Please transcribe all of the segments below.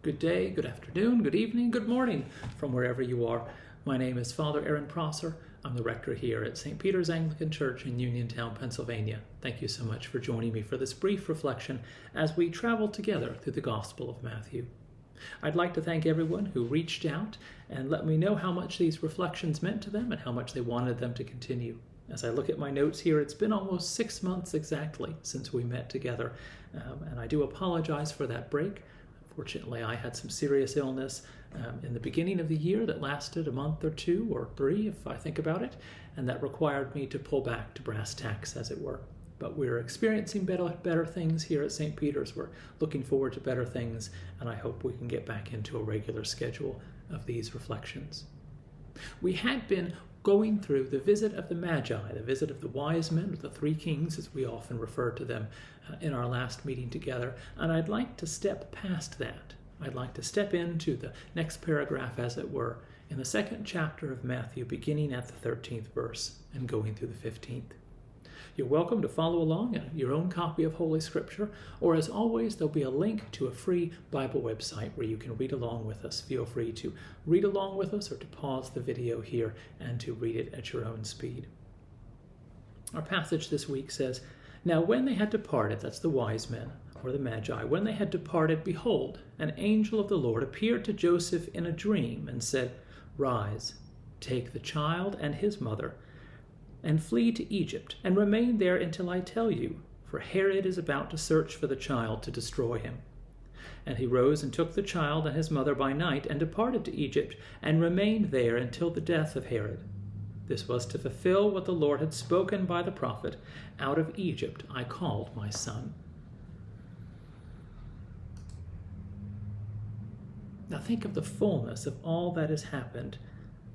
Good day, good afternoon, good evening, good morning from wherever you are. My name is Father Aaron Prosser. I'm the rector here at St. Peter's Anglican Church in Uniontown, Pennsylvania. Thank you so much for joining me for this brief reflection as we travel together through the Gospel of Matthew. I'd like to thank everyone who reached out and let me know how much these reflections meant to them and how much they wanted them to continue. As I look at my notes here, it's been almost 6 months exactly since we met together, and I do apologize for that break. Fortunately, I had some serious illness in the beginning of the year that lasted a month or 2 or 3, if I think about it, and that required me to pull back to brass tacks, as it were. But we're experiencing better things here at St. Peter's. We're looking forward to better things, and I hope we can get back into a regular schedule of these reflections. We had been going through the visit of the Magi, the visit of the wise men, or the three kings, as we often refer to them in our last meeting together, and I'd like to step past that. I'd like to step into the next paragraph, as it were, in the second chapter of Matthew, beginning at the 13th verse and going through the 15th. You're welcome to follow along in your own copy of Holy Scripture, or as always, there'll be a link to a free Bible website where you can read along with us. Feel free to read along with us or to pause the video here and to read it at your own speed. Our passage this week says, "Now when they had departed," that's the wise men, or the Magi, "when they had departed, behold, an angel of the Lord appeared to Joseph in a dream and said, 'Rise, take the child and his mother, and flee to Egypt, and remain there until I tell you, for Herod is about to search for the child to destroy him.' And he rose and took the child and his mother by night, and departed to Egypt, and remained there until the death of Herod. This was to fulfill what the Lord had spoken by the prophet, 'Out of Egypt I called my son.'" Now think of the fullness of all that has happened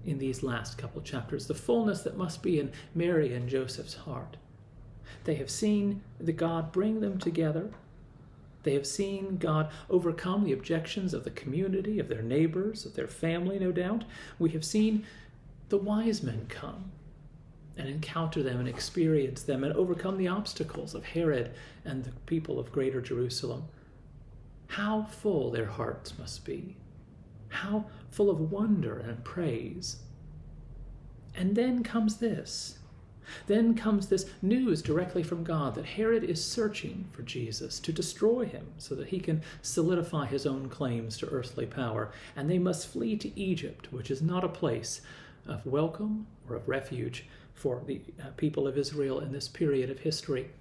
in these last couple chapters, the fullness that must be in Mary and Joseph's heart. They have seen the God bring them together. They have seen God overcome the objections of the community, of their neighbors, of their family, no doubt. We have seen the wise men come and encounter them and experience them and overcome the obstacles of Herod and the people of Greater Jerusalem. How full their hearts must be. How full of wonder and praise. And then comes this. Then comes this news directly from God that Herod is searching for Jesus to destroy him so that he can solidify his own claims to earthly power. And they must flee to Egypt, which is not a place of welcome or of refuge for the people of Israel in this period of history.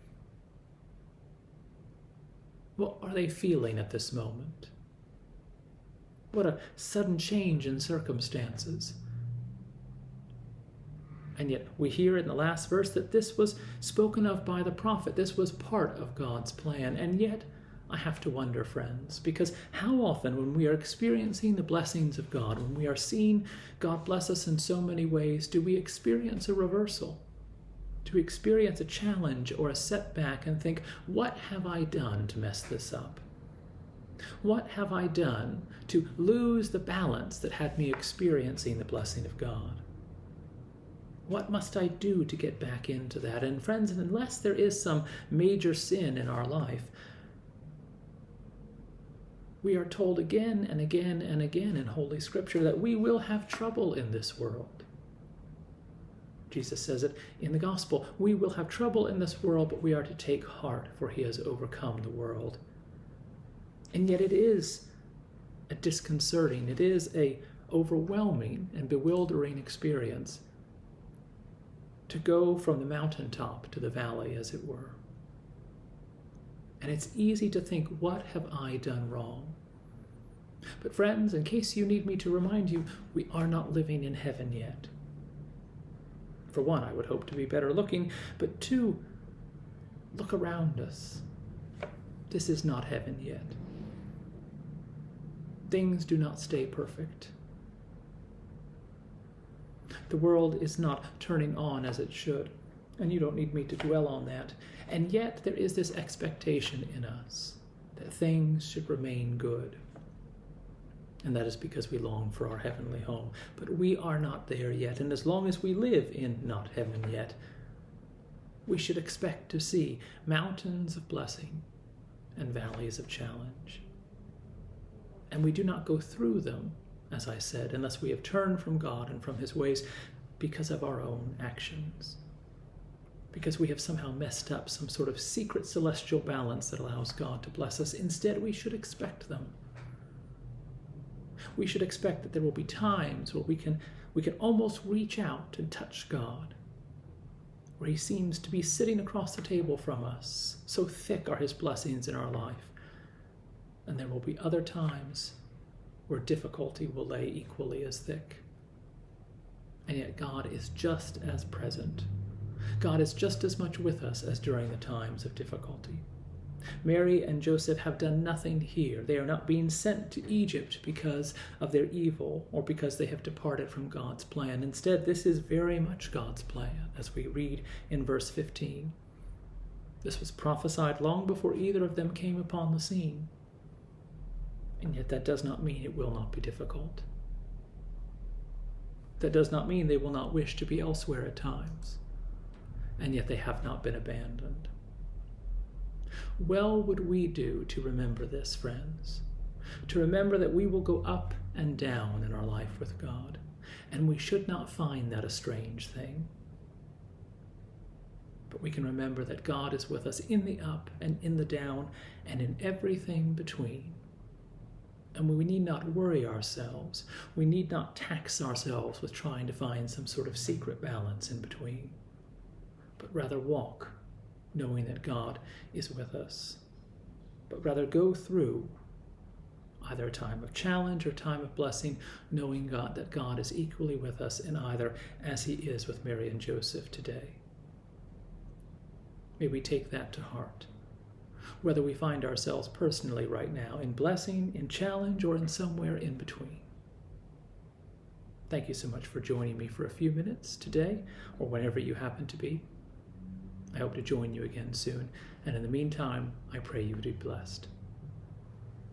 What are they feeling at this moment? What a sudden change in circumstances. And yet we hear in the last verse that this was spoken of by the prophet. This was part of God's plan. And yet I have to wonder, friends, because how often when we are experiencing the blessings of God, when we are seeing God bless us in so many ways, do we experience a reversal? Do we experience a challenge or a setback and think, what have I done to mess this up? What have I done to lose the balance that had me experiencing the blessing of God? What must I do to get back into that? And friends, unless there is some major sin in our life, we are told again and again and again in Holy Scripture that we will have trouble in this world. Jesus says it in the Gospel. We will have trouble in this world, but we are to take heart, for he has overcome the world. And yet it is a disconcerting, it is a overwhelming and bewildering experience to go from the mountaintop to the valley, as it were. And it's easy to think, what have I done wrong? But friends, in case you need me to remind you, we are not living in heaven yet. For one, I would hope to be better looking, but two, look around us. This is not heaven yet. Things do not stay perfect. The world is not turning on as it should, and you don't need me to dwell on that. And yet there is this expectation in us that things should remain good. And that is because we long for our heavenly home. But we are not there yet, and as long as we live in not heaven yet, we should expect to see mountains of blessing and valleys of challenge. And we do not go through them, as I said, unless we have turned from God and from his ways because of our own actions. Because we have somehow messed up some sort of secret celestial balance that allows God to bless us. Instead, we should expect them. We should expect that there will be times where we can almost reach out and touch God, where he seems to be sitting across the table from us. So thick are his blessings in our life. And there will be other times where difficulty will lay equally as thick. And yet God is just as present. God is just as much with us as during the times of difficulty. Mary and Joseph have done nothing here. They are not being sent to Egypt because of their evil or because they have departed from God's plan. Instead, this is very much God's plan, as we read in verse 15. This was prophesied long before either of them came upon the scene. And yet that does not mean it will not be difficult. That does not mean they will not wish to be elsewhere at times. And yet they have not been abandoned. Well would we do to remember this, friends, to remember that we will go up and down in our life with God, and we should not find that a strange thing. But we can remember that God is with us in the up and in the down and in everything between. And we need not worry ourselves. We need not tax ourselves with trying to find some sort of secret balance in between, but rather walk, knowing that God is with us. But rather go through either a time of challenge or time of blessing, knowing that God is equally with us in either, as he is with Mary and Joseph today. May we take that to heart, whether we find ourselves personally right now in blessing, in challenge, or in somewhere in between. Thank you so much for joining me for a few minutes today, or whenever you happen to be. I hope to join you again soon, and in the meantime, I pray you be blessed.